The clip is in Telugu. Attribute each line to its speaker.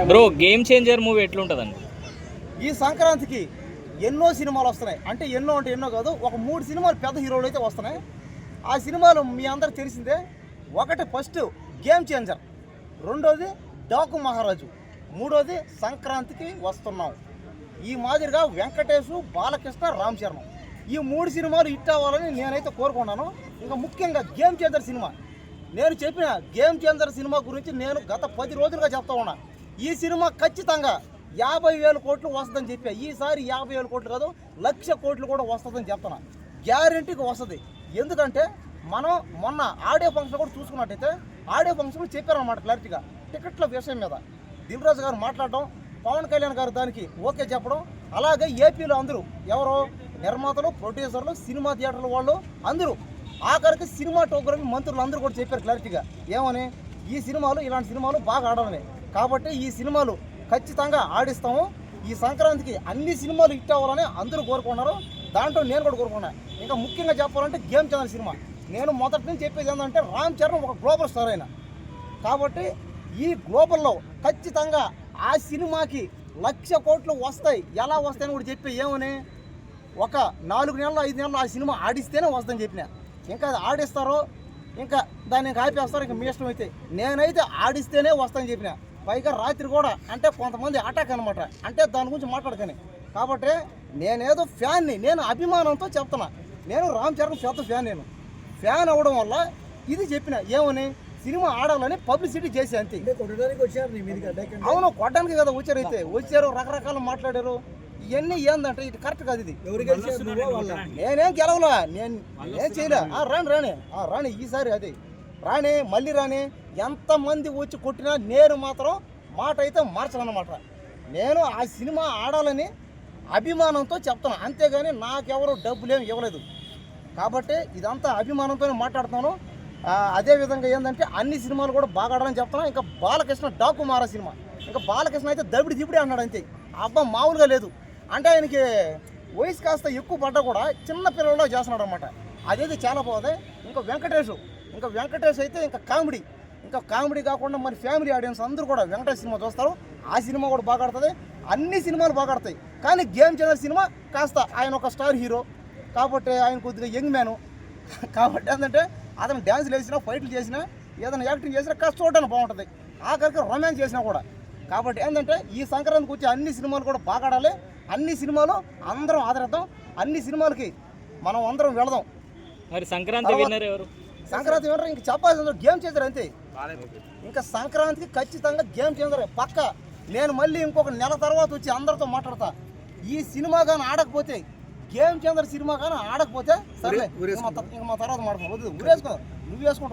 Speaker 1: బ్రో గేమ్ చేంజర్ మూవీ ఎట్లుంటుందండి?
Speaker 2: ఈ సంక్రాంతికి ఎన్నో సినిమాలు వస్తున్నాయి. అంటే ఎన్నో కాదు, ఒక 3 సినిమాలు పెద్ద హీరోలు అయితే వస్తున్నాయి. ఆ సినిమాలు మీ అందరికి తెలిసిందే. ఒకటి ఫస్ట్ గేమ్ చేంజర్, రెండోది డాకు మహారాజు, మూడోది సంక్రాంతికి వస్తున్నాం. ఈ మాదిరిగా వెంకటేష్, బాలకృష్ణ, రామ్ చరణ్ ఈ 3 సినిమాలు హిట్ అవ్వాలని నేనైతే కోరుకున్నాను. ఇంకా ముఖ్యంగా గేమ్ చేంజర్ సినిమా, నేను చెప్పిన గేమ్ చేంజర్ సినిమా గురించి నేను గత 10 రోజులుగా చెప్తా ఉన్నా. ఈ సినిమా ఖచ్చితంగా 50,000 కోట్లు వస్తుందని చెప్పా. ఈసారి 50,000 కోట్లు కాదు, 1,00,000 కోట్లు కూడా వస్తుందని చెప్తున్నా. గ్యారెంటీగా వస్తుంది. ఎందుకంటే మనం మొన్న ఆడియో ఫంక్షన్ కూడా చూసుకున్నట్టయితే ఆడియో ఫంక్షన్లో చెప్పారన్నమాట క్లారిటీగా టికెట్ల విషయం మీద. దిల్ రాజు గారు మాట్లాడడం, పవన్ కళ్యాణ్ గారు దానికి ఓకే చెప్పడం, అలాగే ఏపీలో అందరూ ఎవరో నిర్మాతలు, ప్రొడ్యూసర్లు, సినిమా థియేటర్ల వాళ్ళు అందరూ, ఆఖరికి సినిమాటోగ్రఫీ మంత్రులు అందరూ కూడా చెప్పారు క్లారిటీగా ఏమని, ఈ సినిమాలు ఇలాంటి సినిమాలు బాగా ఆడాలని. కాబట్టి ఈ సినిమాలు ఖచ్చితంగా ఆడిస్తాము. ఈ సంక్రాంతికి అన్ని సినిమాలు హిట్ అవ్వాలని అందరూ కోరుకున్నారు. దాంట్లో నేను కూడా కోరుకున్నాను. ఇంకా ముఖ్యంగా చెప్పాలంటే గేమ్ చేంజర్ సినిమా, నేను మొదటి నుంచి చెప్పేది ఏంటంటే రామ్ చరణ్ ఒక గ్లోబల్ స్టార్ అయినా కాబట్టి ఈ గ్లోబల్లో ఖచ్చితంగా ఆ సినిమాకి 1,00,000 కోట్లు వస్తాయి. ఎలా వస్తాయని కూడా చెప్పి ఏమని, ఒక 4 నెలలు 5 నెలలు ఆ సినిమా ఆడిస్తేనే వస్తుందని చెప్పిన. ఇంకా అది ఆడిస్తారో ఇంకా దాన్ని ఇంకా ఆపేస్తారో ఇంకా మీ ఇష్టం. అయితే నేనైతే ఆడిస్తేనే వస్తానని చెప్పిన. పైగా రాత్రి కూడా అంటే కొంతమంది అటాక్ అనమాట, అంటే దాని గురించి మాట్లాడకని. కాబట్టి నేనేదో ఫ్యాన్ని, నేను అభిమానంతో చెప్తున్నా. నేను రామ్ చరణ్ పెద్ద ఫ్యాన్. నేను ఫ్యాన్ అవ్వడం వల్ల ఇది చెప్పిన ఏమని, సినిమా ఆడాలని పబ్లిసిటీ చేసి అంతే. అవును, కొట్టడానికి కదా వచ్చారు. అయితే వచ్చారు, రకరకాలు మాట్లాడారు. ఇవన్నీ ఏందంటే ఇది కరెక్ట్ కాదు. ఇది నేనేం గెలవలా, నేను చేయలే. రాని ఈసారి అది రాని, మళ్ళీ రాని. ఎంతమంది వచ్చి కొట్టినా నేను మాత్రం మాట అయితే మార్చాలన్నమాట. నేను ఆ సినిమా ఆడాలని అభిమానంతో చెప్తాను, అంతేగాని నాకెవరు డబ్బులేమి ఇవ్వలేదు. కాబట్టి ఇదంతా అభిమానంతోనే మాట్లాడుతున్నాను. అదేవిధంగా ఏంటంటే అన్ని సినిమాలు కూడా బాగా ఆడాలని చెప్తున్నాను. ఇంకా బాలకృష్ణ డాకు మారా సినిమా, ఇంకా బాలకృష్ణ అయితే దబిడి అన్నాడు అంతే. అబ్బా మామూలుగా లేదు. అంటే ఆయనకి వయసు కాస్త ఎక్కువ పడ్డా కూడా చిన్న పిల్లల్లో చేస్తున్నాడు అనమాట. అదైతే చాలా బాగుంది. ఇంకా వెంకటేష్ అయితే ఇంకా కామెడీ కాకుండా మరి ఫ్యామిలీ ఆడియన్స్ అందరూ కూడా వెంకటేష్ సినిమా చూస్తారు. ఆ సినిమా కూడా బాగా ఆడుతుంది. అన్ని సినిమాలు బాగా ఆడతాయి. కానీ గేమ్ చేంజర్ సినిమా కాస్త ఆయన ఒక స్టార్ హీరో కాబట్టి ఆయన కొద్దిగా యంగ్ మ్యాను. కాబట్టి ఏంటంటే అతను డ్యాన్స్లు వేసినా, ఫైట్లు చేసినా, ఏదైనా యాక్టింగ్ చేసినా కాస్త చూడడానికి బాగుంటుంది. ఆఖరికి రొమాన్స్ చేసినా కూడా. కాబట్టి ఏంటంటే ఈ సంక్రాంతికి వచ్చి అన్ని సినిమాలు కూడా బాగా ఆడాలి. అన్ని సినిమాలు అందరం ఆదరిద్దాం. అన్ని సినిమాలకి మనం అందరం వెళదాం.
Speaker 1: మరి సంక్రాంతి విన్నర్ ఎవరు?
Speaker 2: సంక్రాంతి విన్నర్ ఇంకా చెప్పాల్సింది గేమ్ చేంజర్ అంతే. ఇంకా సంక్రాంతికి ఖచ్చితంగా గేమ్ చేంజర్ పక్క. నేను మళ్ళీ ఇంకొక నెల తర్వాత వచ్చి అందరితో మాట్లాడతా. ఈ సినిమా కానీ ఆడకపోతే, గేమ్ చేంజర్ సినిమా కానీ ఆడకపోతే సరే ఇంకా మా తర్వాత మాట్లాడుతున్నాం. వద్దు, ఊరేసుకో, నువ్వు వేసుకుంటావు.